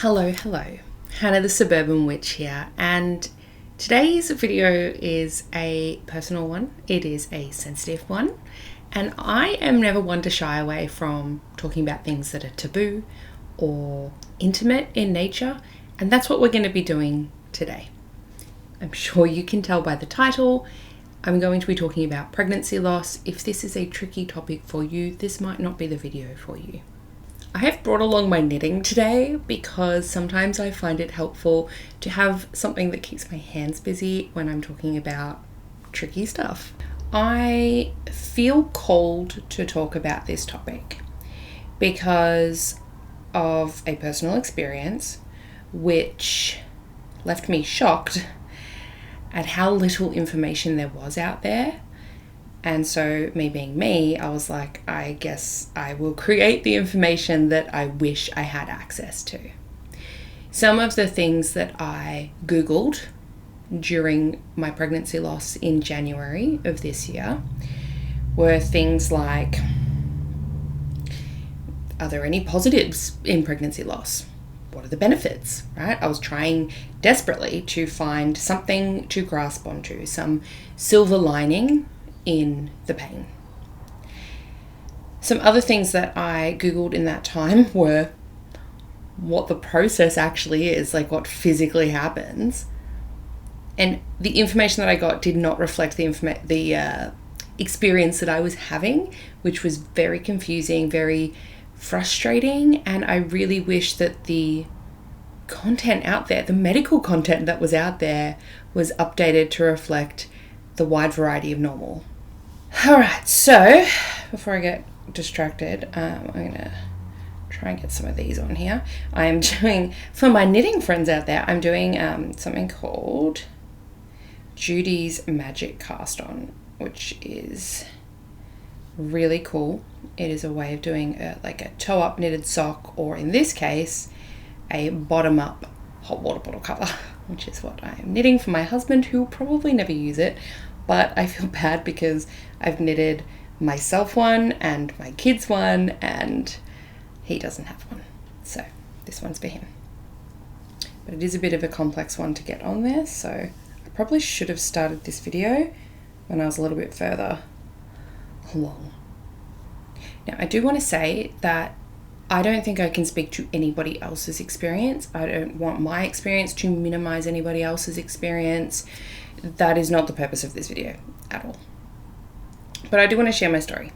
Hello, Hannah the Suburban Witch here, and today's video is a personal one. It is a sensitive one, and I am never one to shy away from talking about things that are taboo or intimate in nature, and that's what we're going to be doing today. I'm sure you can tell by the title, I'm going to be talking about pregnancy loss. If this is a tricky topic for you, this might not be the video for you. I have brought along my knitting today because sometimes I find it helpful to have something that keeps my hands busy when I'm talking about tricky stuff. I feel called to talk about this topic because of a personal experience which left me shocked at how little information there was out there. And so me being me, I was like, I guess I will create the information that I wish I had access to. Some of the things that I Googled during my pregnancy loss in January of this year were things like, are there any positives in pregnancy loss? What are the benefits, right? I was trying desperately to find something to grasp onto, some silver lining in the pain. Some other things that I Googled in that time were what the process actually is, like what physically happens. And the information that I got did not reflect the experience that I was having, which was very confusing, very frustrating. And I really wish that the content out there, the medical content that was out there, was updated to reflect the wide variety of normal. Alright, so before I get distracted, I'm going to try and get some of these on here. I am doing, for my knitting friends out there, I'm doing something called Judy's Magick cast on, which is really cool. It is a way of doing like a toe up knitted sock, or in this case, a bottom up hot water bottle cover, which is what I am knitting for my husband, who will probably never use it. But I feel bad because I've knitted myself one and my kids one, and he doesn't have one. So this one's for him. But it is a bit of a complex one to get on there, so I probably should have started this video when I was a little bit further along. Now, I do want to say that I don't think I can speak to anybody else's experience. I don't want my experience to minimize anybody else's experience. That is not the purpose of this video at all. But I do want to share my story.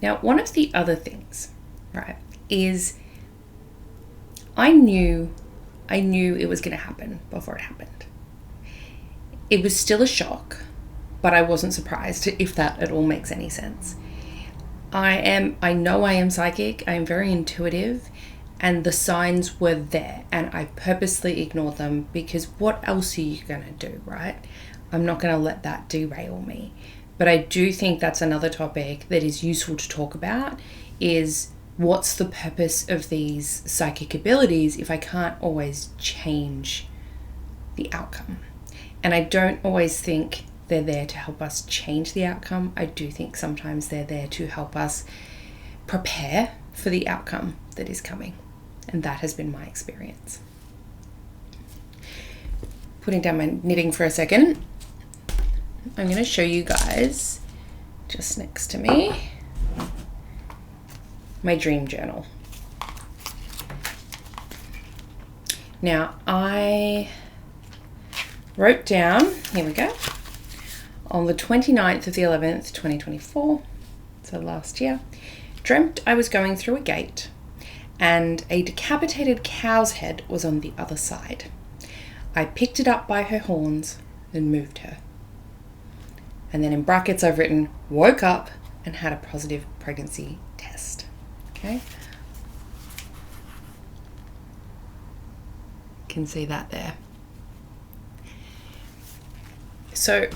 Now, one of the other things, right, is I knew it was going to happen before it happened. It was still a shock, but I wasn't surprised, if that at all makes any sense. I know I am psychic, I am very intuitive, and the signs were there, and I purposely ignored them because what else are you going to do, right? I'm not going to let that derail me. But I do think that's another topic that is useful to talk about, is what's the purpose of these psychic abilities if I can't always change the outcome? And I don't always think they're there to help us change the outcome. I do think sometimes they're there to help us prepare for the outcome that is coming. And that has been my experience. Putting down my knitting for a second, I'm going to show you guys, just next to me, my dream journal. Now, I wrote down, here we go, on the 29th of the 11th, 2024, so last year, dreamt I was going through a gate and a decapitated cow's head was on the other side. I picked it up by her horns and moved her. And then in brackets I've written, woke up and had a positive pregnancy test. Okay? Can see that there. So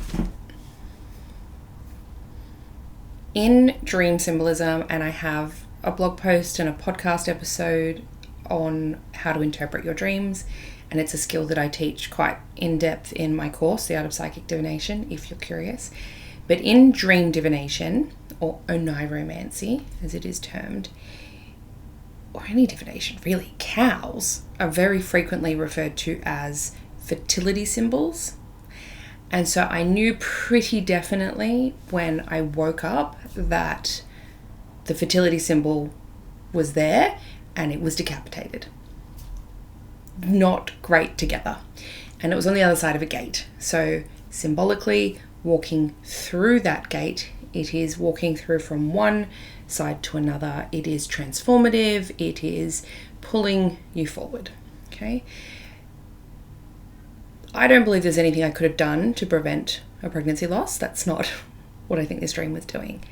in dream symbolism, and I have a blog post and a podcast episode on how to interpret your dreams, and it's a skill that I teach quite in depth in my course, The Art of Psychic Divination, if you're curious. But in dream divination, or oniromancy as it is termed, or any divination really, cows are very frequently referred to as fertility symbols. And so I knew pretty definitely when I woke up that the fertility symbol was there and it was decapitated. Not great together. And it was on the other side of a gate. So symbolically, walking through that gate, it is walking through from one side to another. It is transformative. It is pulling you forward. Okay. I don't believe there's anything I could have done to prevent a pregnancy loss. That's not what I think this dream was doing.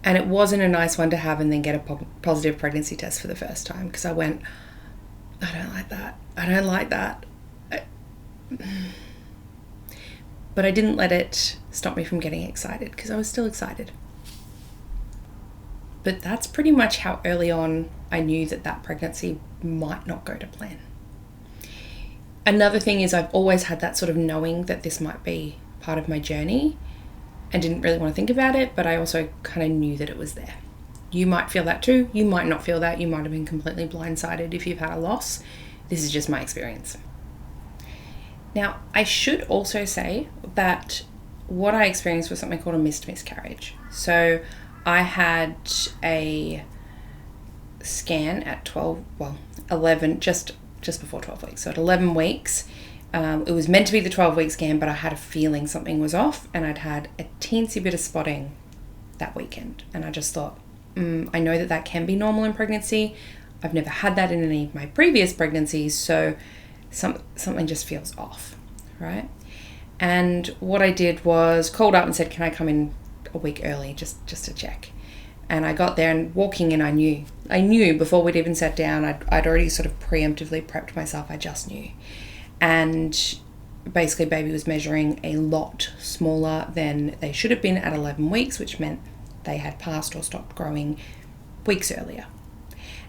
And it wasn't a nice one to have and then get a positive pregnancy test for the first time, because I went, I don't like that. I don't like that. But I didn't let it stop me from getting excited, because I was still excited. But that's pretty much how early on I knew that that pregnancy might not go to plan. Another thing is I've always had that sort of knowing that this might be part of my journey and didn't really want to think about it, but I also kind of knew that it was there. You might feel that too. You might not feel that. You might have been completely blindsided if you've had a loss. This is just my experience. Now, I should also say that what I experienced was something called a missed miscarriage. So I had a scan at 11, just before 12 weeks. So at 11 weeks, it was meant to be the 12-week scan, but I had a feeling something was off, and I'd had a teensy bit of spotting that weekend. And I just thought, I know that can be normal in pregnancy. I've never had that in any of my previous pregnancies, so something just feels off, right? And what I did was called up and said, can I come in a week early just to check? And I got there, and walking in, I knew before we'd even sat down. I'd already sort of preemptively prepped myself. I just knew. And basically baby was measuring a lot smaller than they should have been at 11 weeks, which meant they had passed or stopped growing weeks earlier.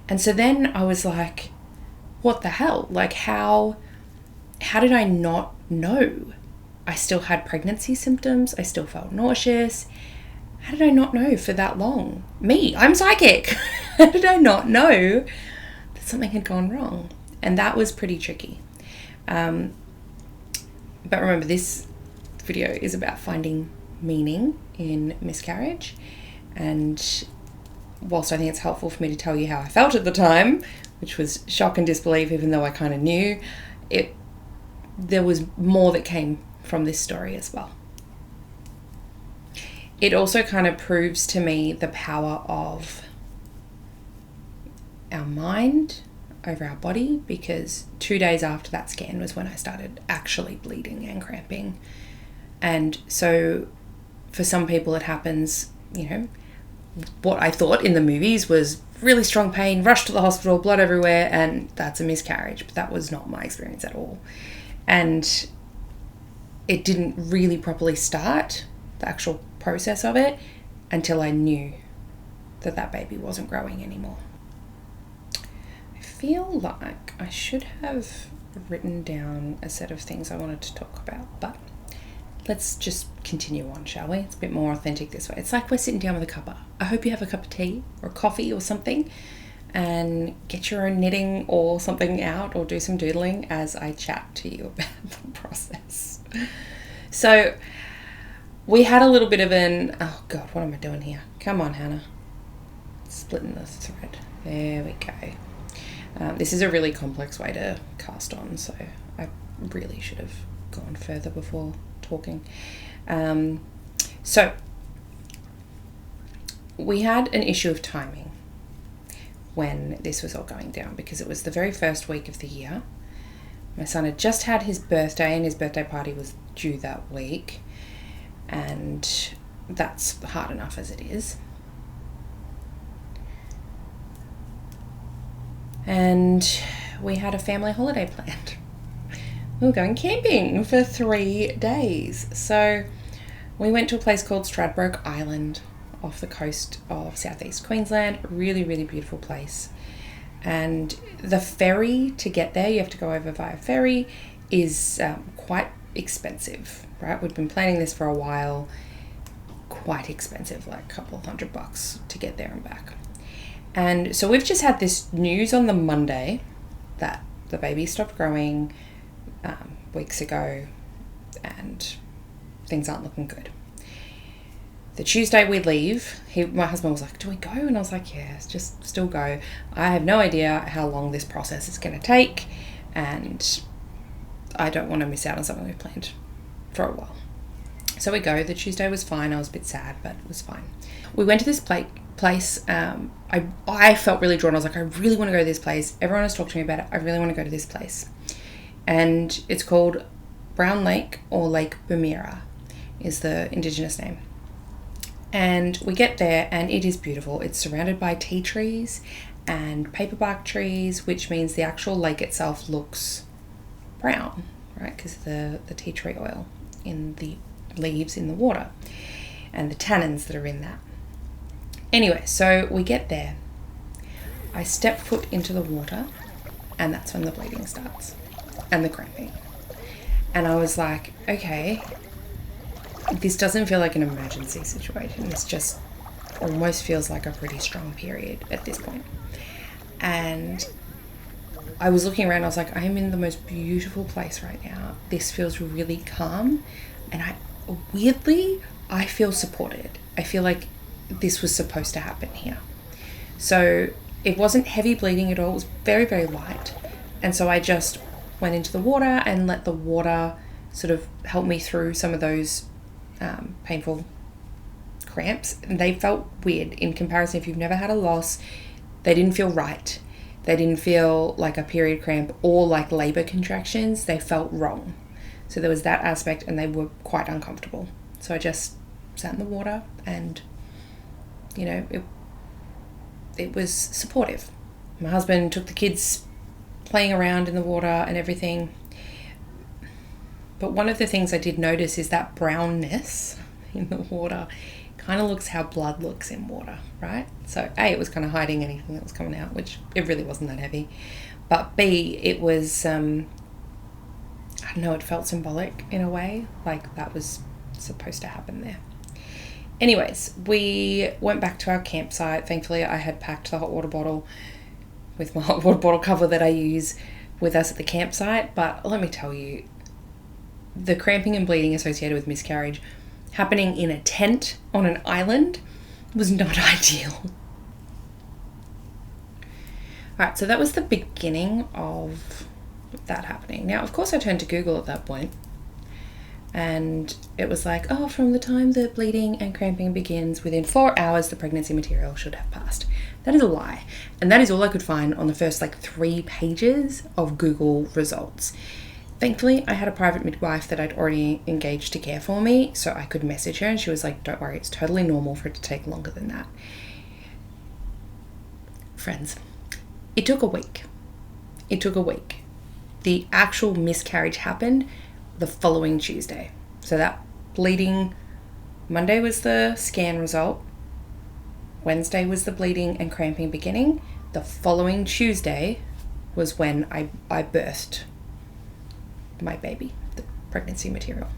And so then I was like, what the hell? Like, how did I not know? I still had pregnancy symptoms. I still felt nauseous. How did I not know for that long? Me, I'm psychic. How did I not know that something had gone wrong? And that was pretty tricky. But remember, this video is about finding meaning in miscarriage. And whilst I think it's helpful for me to tell you how I felt at the time, which was shock and disbelief, even though I kind of knew, there was more that came from this story as well. It also kind of proves to me the power of our mind over our body, because 2 days after that scan was when I started actually bleeding and cramping. And so for some people it happens, what I thought in the movies was really strong pain, rush to the hospital, blood everywhere, and that's a miscarriage. But that was not my experience at all. And it didn't really properly start, the actual process of it, until I knew that baby wasn't growing anymore. I feel like I should have written down a set of things I wanted to talk about, but let's just continue on, shall we? It's a bit more authentic this way. It's like we're sitting down with a cuppa. I hope you have a cup of tea or coffee or something, and get your own knitting or something out, or do some doodling as I chat to you about the process. So we had a little bit of oh God, what am I doing here? Come on, Hannah. Splitting the thread. There we go. This is a really complex way to cast on, so I really should have gone further before talking. So we had an issue of timing when this was all going down, because it was the very first week of the year. My son had just had his birthday, and his birthday party was due that week, and that's hard enough as it is. And we had a family holiday planned. We were going camping for 3 days. So we went to a place called Stradbroke Island off the coast of southeast Queensland. Really, really beautiful place. And the ferry to get there, you have to go over via ferry, is quite expensive, right? We'd been planning this for a while. Quite expensive, like a couple $100 to get there and back. And so we've just had this news on the Monday that the baby stopped growing weeks ago and things aren't looking good. The Tuesday we leave, my husband was like, do we go? And I was like, yeah, just still go. I have no idea how long this process is going to take, and I don't want to miss out on something we've planned for a while. So we go. The Tuesday was fine. I was a bit sad, but it was fine. We went to this place. I felt really drawn. I was like, I really want to go to this place. Everyone has talked to me about it. I really want to go to this place. And it's called Brown Lake, or Lake Bumira is the indigenous name. And we get there and it is beautiful. It's surrounded by tea trees and paperbark trees, which means the actual lake itself looks brown, right? Because the tea tree oil in the leaves in the water and the tannins that are in that. Anyway, so we get there. I step foot into the water and that's when the bleeding starts and the cramping. And I was like, okay, this doesn't feel like an emergency situation. This just almost feels like a pretty strong period at this point. And I was looking around, I was like, I am in the most beautiful place right now. This feels really calm. And I feel supported. I feel like this was supposed to happen here. So it wasn't heavy bleeding at all. It was very, very light. And so I just went into the water and let the water sort of help me through some of those painful cramps. And they felt weird in comparison. If you've never had a loss, they didn't feel right. They didn't feel like a period cramp or like labor contractions. They felt wrong. So there was that aspect and they were quite uncomfortable. So I just sat in the water and, you know, it was supportive. My husband took the kids playing around in the water and everything. But one of the things I did notice is that brownness in the water kind of looks how blood looks in water, right? So A, it was kind of hiding anything that was coming out, which it really wasn't that heavy. But B, it was, I don't know, it felt symbolic in a way, like that was supposed to happen there. Anyways, we went back to our campsite. Thankfully, I had packed the hot water bottle with my hot water bottle cover that I use with us at the campsite. But let me tell you, the cramping and bleeding associated with miscarriage happening in a tent on an island was not ideal. Alright, so that was the beginning of that happening. Now, of course, I turned to Google at that point, and it was like, oh, from the time the bleeding and cramping begins, within 4 hours, the pregnancy material should have passed. That is a lie. And that is all I could find on the first 3 pages of Google results. Thankfully, I had a private midwife that I'd already engaged to care for me, so I could message her and she was like, don't worry, it's totally normal for it to take longer than that. Friends, it took a week. The actual miscarriage happened the following Tuesday. So that bleeding, Monday was the scan result, Wednesday was the bleeding and cramping beginning. The following Tuesday was when I birthed my baby, the pregnancy material.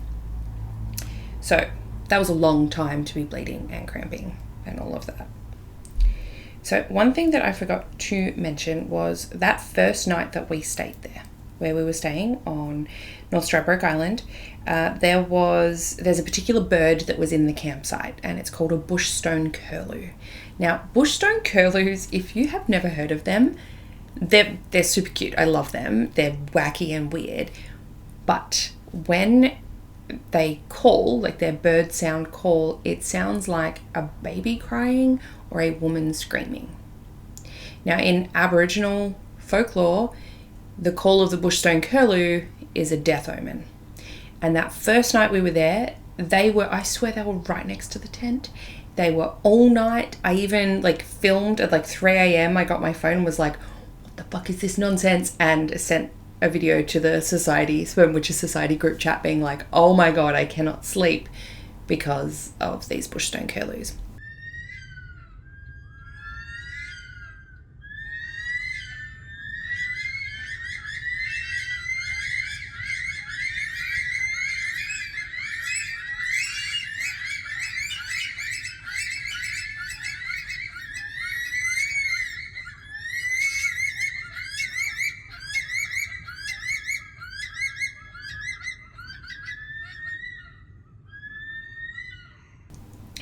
So that was a long time to be bleeding and cramping and all of that. So one thing that I forgot to mention was that first night that we stayed there, where we were staying on North Stradbroke Island, there's a particular bird that was in the campsite, and it's called a bushstone curlew. Now, bushstone curlews, if you have never heard of them, they're super cute. I love them. They're wacky and weird. But when they call, like their bird sound call, it sounds like a baby crying or a woman screaming. Now, in Aboriginal folklore, the call of the bushstone curlew is a death omen. And that first night we were there, I swear they were right next to the tent. They were all night. I even filmed at 3 a.m. I got my phone and was like, what the fuck is this nonsense? And sent a video to the society, Sperm Witches Society group chat being like, oh my God, I cannot sleep because of these bushstone curlews.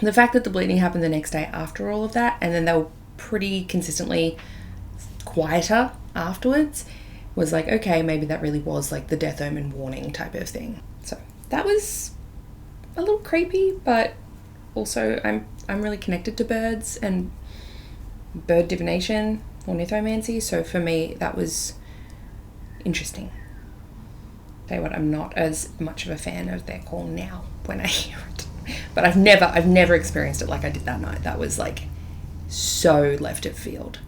the fact that the bleeding happened the next day after all of that, and then they were pretty consistently quieter afterwards, was like, okay, maybe that really was like the death omen warning type of thing. So that was a little creepy, but also I'm really connected to birds and bird divination or nithomancy, so for me that was interesting. Tell you what, I'm not as much of a fan of their call now when I hear it, but I've never experienced it like I did that night. That was like so left of field.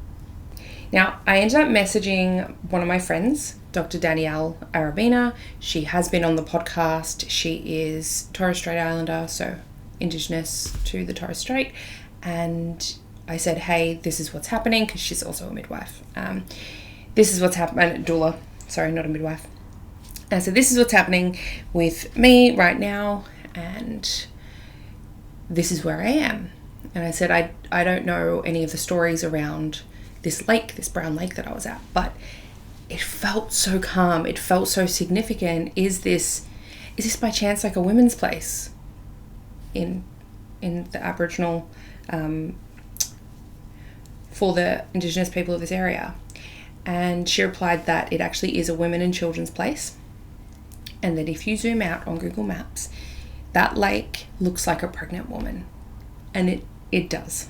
Now, I ended up messaging one of my friends, Dr. Danielle Arabina. She has been on the podcast. She is Torres Strait Islander, so Indigenous to the Torres Strait. And I said, hey, this is what's happening, because she's also a midwife. This is what's happening, doula, sorry, not a midwife. And so this is what's happening with me right now, and this is where I am. And I said, I don't know any of the stories around this lake, this brown lake that I was at, but it felt so calm. It felt so significant. Is this by chance like a women's place in the Aboriginal, for the Indigenous people of this area? And she replied that it actually is a women and children's place, and that if you zoom out on Google Maps, that lake looks like a pregnant woman, and it does.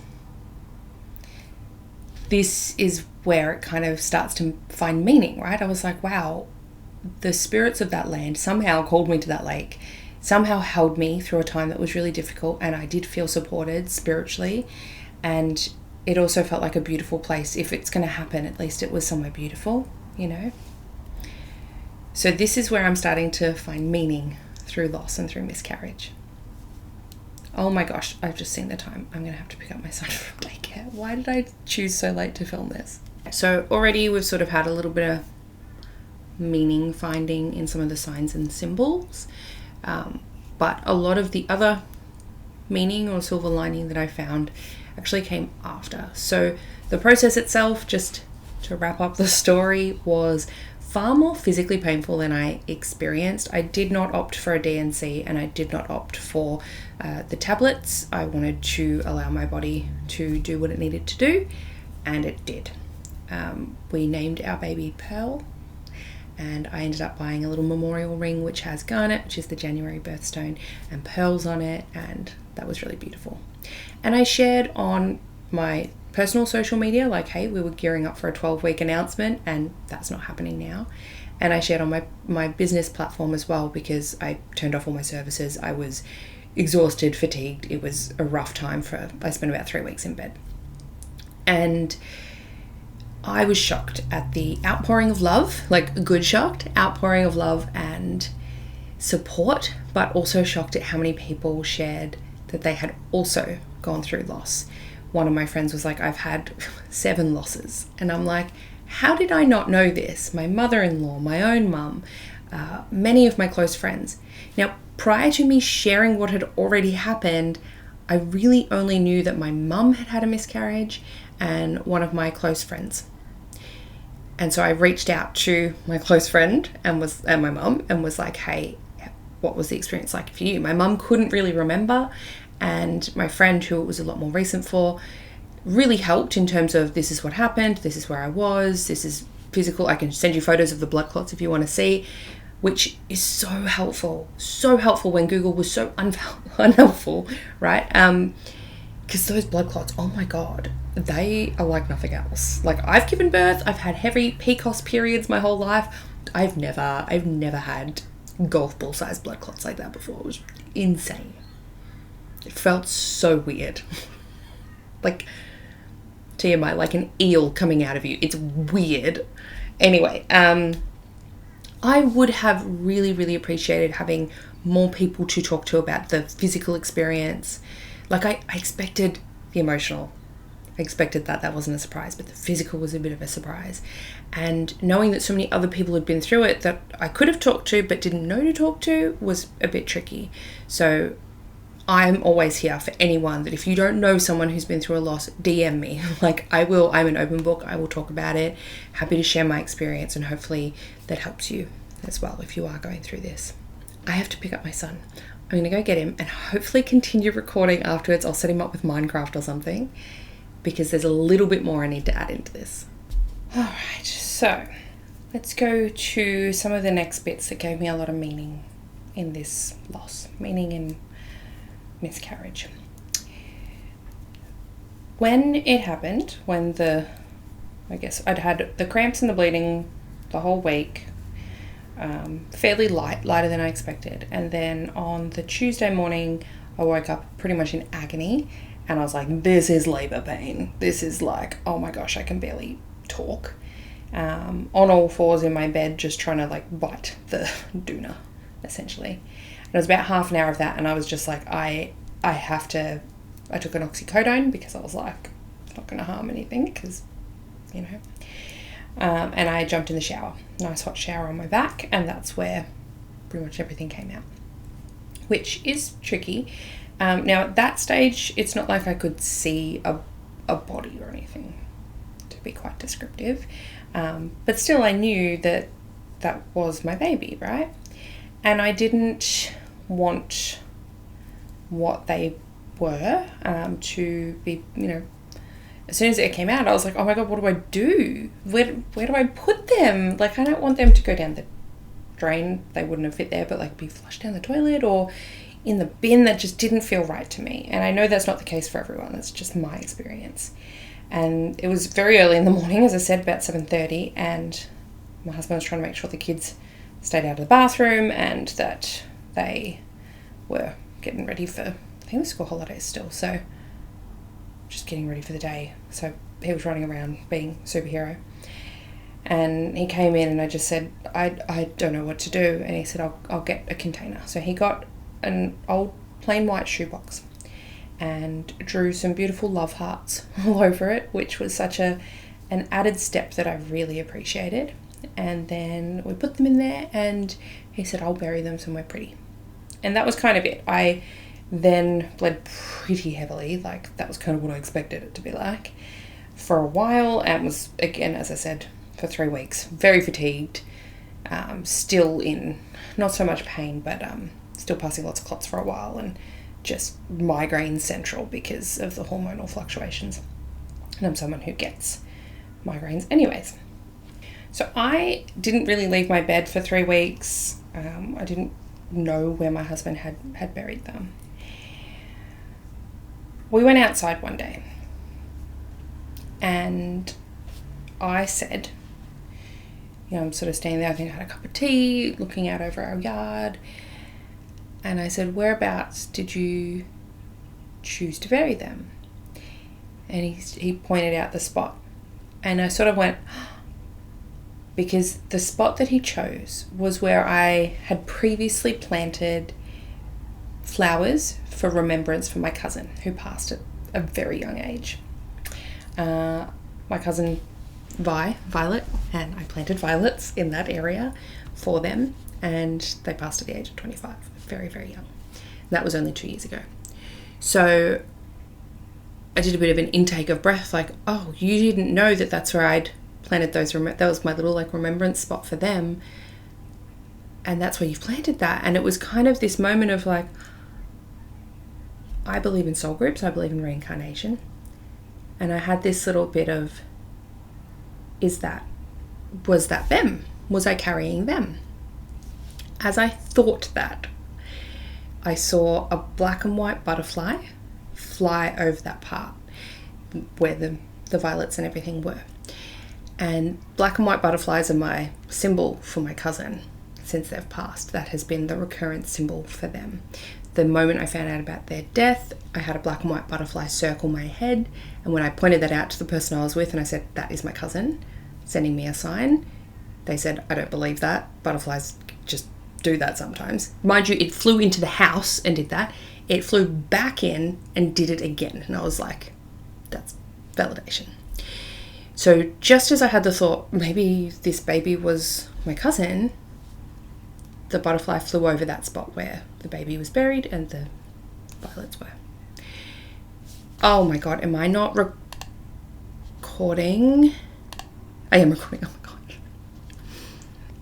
This is where it kind of starts to find meaning, right? I was like, wow, the spirits of that land somehow called me to that lake, somehow held me through a time that was really difficult, and I did feel supported spiritually, and it also felt like a beautiful place. If it's going to happen, at least it was somewhere beautiful, you know? So this is where I'm starting to find meaning through loss and through miscarriage. Oh my gosh, I've just seen the time. I'm going to have to pick up my son from daycare. Why did I choose so late to film this? So already we've sort of had a little bit of meaning finding in some of the signs and symbols. But a lot of the other meaning or silver lining that I found actually came after. So the process itself, just to wrap up the story, was far more physically painful than I experienced. I did not opt for a DNC, and I did not opt for the tablets. I wanted to allow my body to do what it needed to do, and it did. We named our baby Pearl, and I ended up buying a little memorial ring which has garnet, which is the January birthstone, and pearls on it, and that was really beautiful. And I shared on my personal social media, like, hey, we were gearing up for a 12-week announcement, and that's not happening now. And I shared on my business platform as well, because I turned off all my services. I was exhausted, fatigued. It was a rough time. I spent about 3 weeks in bed. And I was shocked at the outpouring of love, like good shocked, outpouring of love and support, but also shocked at how many people shared that they had also gone through loss. One of my friends was like, I've had 7 losses. And I'm like, how did I not know this? My mother-in-law, my own mum, many of my close friends. Now, prior to me sharing what had already happened, I really only knew that my mum had had a miscarriage and one of my close friends. And so I reached out to my close friend and my mum and was like, hey, what was the experience like for you? My mum couldn't really remember, and my friend, who it was a lot more recent for, really helped in terms of, this is what happened, this is where I was, this is physical. I can send you photos of the blood clots if you want to see, which is so helpful when Google was so unhelpful, right? Because those blood clots, oh my God, they are like nothing else. Like, I've given birth, I've had heavy PCOS periods my whole life. I've never had golf ball sized blood clots like that before. It was insane. It felt so weird. Like, TMI, like an eel coming out of you. It's weird. Anyway, I would have really, really appreciated having more people to talk to about the physical experience. Like, I expected the emotional. I expected that wasn't a surprise, but the physical was a bit of a surprise. And knowing that so many other people had been through it that I could have talked to but didn't know to talk to was a bit tricky. So I'm always here for anyone that if you don't know someone who's been through a loss, DM me. Like, I'm an open book. I will talk about it. Happy to share my experience, and hopefully that helps you as well if you are going through this. I have to pick up my son. I'm going to go get him and hopefully continue recording afterwards. I'll set him up with Minecraft or something, because there's a little bit more I need to add into this. All right, so let's go to some of the next bits that gave me a lot of meaning in this loss, meaning in miscarriage. When it happened, I guess I'd had the cramps and the bleeding the whole week, fairly lighter than I expected. And then on the Tuesday morning, I woke up pretty much in agony, and I was like, this is labor pain. This is like, oh my gosh, I can barely talk. On all fours in my bed, just trying to like bite the doona, essentially. And it was about half an hour of that, and I was just like, I took an oxycodone because I was like, it's not going to harm anything, because, you know. And I jumped in the shower, nice hot shower on my back, and that's where pretty much everything came out, which is tricky. Now at that stage, it's not like I could see a body or anything, to be quite descriptive. But still I knew that was my baby, right? And I didn't want what they were to be, you know, as soon as it came out, I was like, oh my God, what do I do? Where do I put them? Like, I don't want them to go down the drain. They wouldn't have fit there, but like be flushed down the toilet or in the bin. That just didn't feel right to me. And I know that's not the case for everyone. That's just my experience. And it was very early in the morning, as I said, about 7:30. And my husband was trying to make sure the kids stayed out of the bathroom and that they were getting ready for, I think, the school holidays still. So just getting ready for the day. So he was running around being superhero. And he came in and I just said, I don't know what to do. And he said, I'll get a container. So he got an old plain white shoebox and drew some beautiful love hearts all over it, which was such an added step that I really appreciated. And then we put them in there and he said, I'll bury them somewhere pretty. And that was kind of it. I then bled pretty heavily, like that was kind of what I expected it to be like, for a while, and was, again, as I said, for 3 weeks, very fatigued, still in not so much pain, but still passing lots of clots for a while, and just migraine central because of the hormonal fluctuations. And I'm someone who gets migraines anyways. So I didn't really leave my bed for 3 weeks. I didn't know where my husband had buried them. We went outside one day and I said, you know, I'm sort of standing there, I think I had a cup of tea, looking out over our yard, and I said, whereabouts did you choose to bury them? And he pointed out the spot, and I sort of went, because the spot that he chose was where I had previously planted flowers for remembrance for my cousin who passed at a very young age. My cousin Violet, and I planted violets in that area for them, and they passed at the age of 25, very, very young. That was only 2 years ago. So I did a bit of an intake of breath, like, oh, you didn't know that that's where I'd planted those, that was my little like remembrance spot for them, and that's where you've planted that. And it was kind of this moment of like, I believe in soul groups, I believe in reincarnation, and I had this little bit of, was that them? Was I carrying them? As I thought that, I saw a black and white butterfly fly over that part where the violets and everything were. And black and white butterflies are my symbol for my cousin since they've passed. That has been the recurrent symbol for them. The moment I found out about their death, I had a black and white butterfly circle my head, and when I pointed that out to the person I was with and I said, that is my cousin, sending me a sign, they said, I don't believe that. Butterflies just do that sometimes. Mind you, it flew into the house and did that. It flew back in and did it again. And I was like, that's validation. So just as I had the thought, maybe this baby was my cousin, the butterfly flew over that spot where the baby was buried and the violets were. Oh my God, am I not recording? I am recording, oh my God.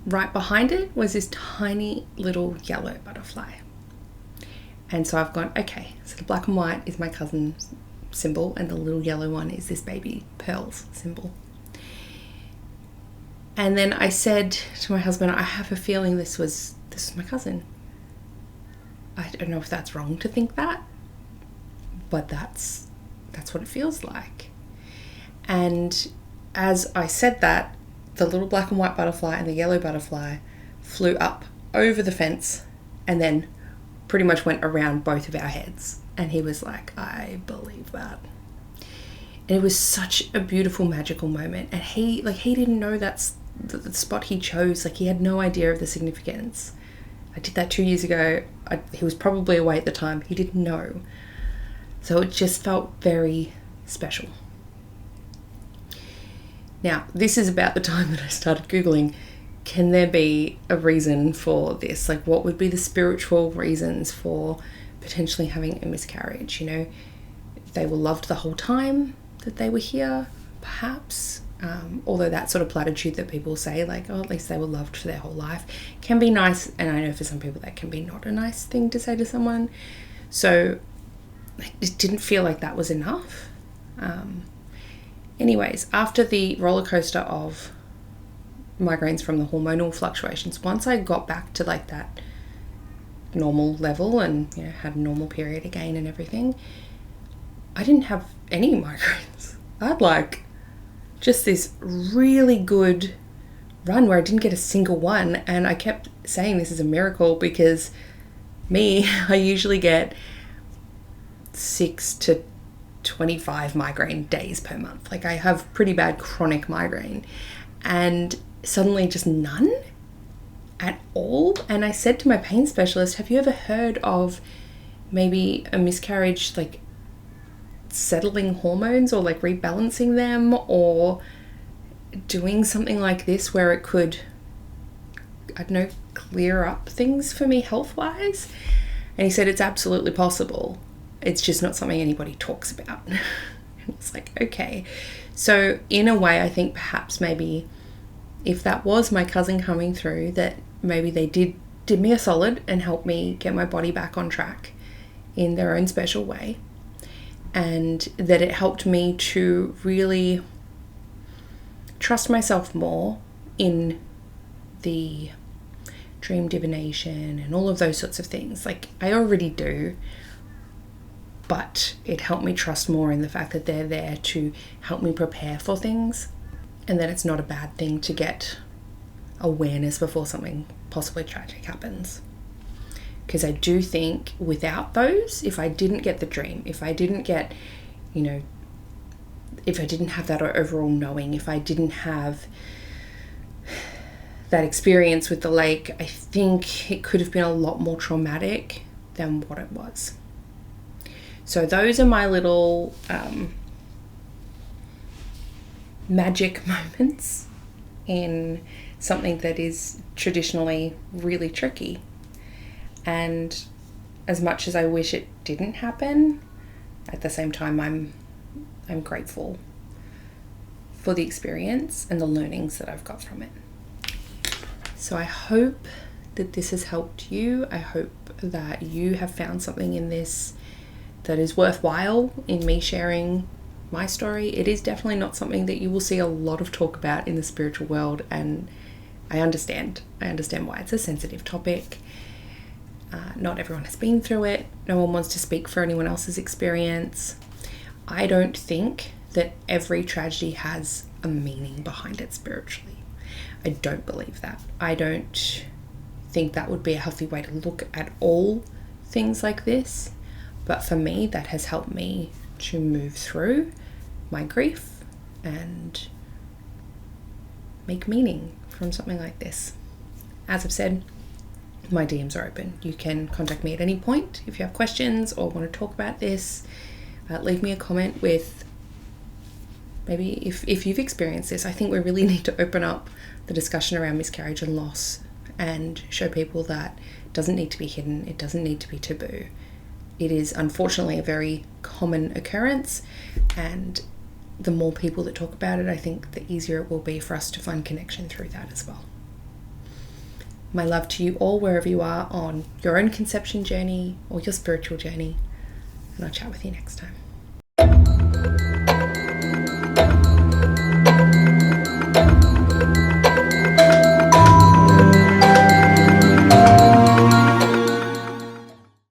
Right behind it was this tiny little yellow butterfly. And so I've gone, okay, so the black and white is my cousin's symbol, and the little yellow one is this baby Pearl's symbol. And then I said to my husband, I have a feeling this was my cousin. I don't know if that's wrong to think that, but that's what it feels like. And as I said that, the little black and white butterfly and the yellow butterfly flew up over the fence and then pretty much went around both of our heads. And he was like, I believe that. And it was such a beautiful, magical moment. And he didn't know that's the spot he chose. Like, he had no idea of the significance. I did that 2 years ago. He was probably away at the time. He didn't know. So it just felt very special. Now, this is about the time that I started Googling, can there be a reason for this? Like, what would be the spiritual reasons for potentially having a miscarriage? You know, they were loved the whole time that they were here, perhaps. Although that sort of platitude that people say, like, oh, at least they were loved for their whole life, can be nice. And I know for some people that can be not a nice thing to say to someone. So it didn't feel like that was enough. Anyways, after the roller coaster of migraines from the hormonal fluctuations, once I got back to like that normal level and, you know, had a normal period again and everything, I didn't have any migraines. I had like just this really good run where I didn't get a single one, and I kept saying this is a miracle because I usually get 6 to 25 migraine days per month. Like, I have pretty bad chronic migraine, and suddenly just none at all. And I said to my pain specialist, have you ever heard of maybe a miscarriage, like settling hormones or like rebalancing them or doing something like this where it could, I don't know, clear up things for me health-wise? And he said it's absolutely possible. It's just not something anybody talks about. And it's like, okay. So in a way, I think perhaps maybe if that was my cousin coming through, that maybe they did me a solid and helped me get my body back on track in their own special way. And that it helped me to really trust myself more in the dream divination and all of those sorts of things. Like, I already do, but it helped me trust more in the fact that they're there to help me prepare for things, and that it's not a bad thing to get awareness before something possibly tragic happens. Because I do think without those, if I didn't get the dream, if I didn't get, you know, if I didn't have that overall knowing, if I didn't have that experience with the lake, I think it could have been a lot more traumatic than what it was. So those are my little magic moments in something that is traditionally really tricky. And as much as I wish it didn't happen, at the same time I'm grateful for the experience and the learnings that I've got from it. So I hope that this has helped you. I hope that you have found something in this that is worthwhile in me sharing my story. It is definitely not something that you will see a lot of talk about in the spiritual world, and I understand why. It's a sensitive topic. Not everyone has been through it. No one wants to speak for anyone else's experience. I don't think that every tragedy has a meaning behind it spiritually. I don't believe that. I don't think that would be a healthy way to look at all things like this. But for me, that has helped me to move through my grief and make meaning from something like this. As I've said, my DMs are open. You can contact me at any point if you have questions or want to talk about this. Leave me a comment with maybe if you've experienced this. I think we really need to open up the discussion around miscarriage and loss and show people that it doesn't need to be hidden. It doesn't need to be taboo. It is unfortunately a very common occurrence, and the more people that talk about it, I think the easier it will be for us to find connection through that as well. My love to you all, wherever you are on your own conception journey or your spiritual journey. And I'll chat with you next time.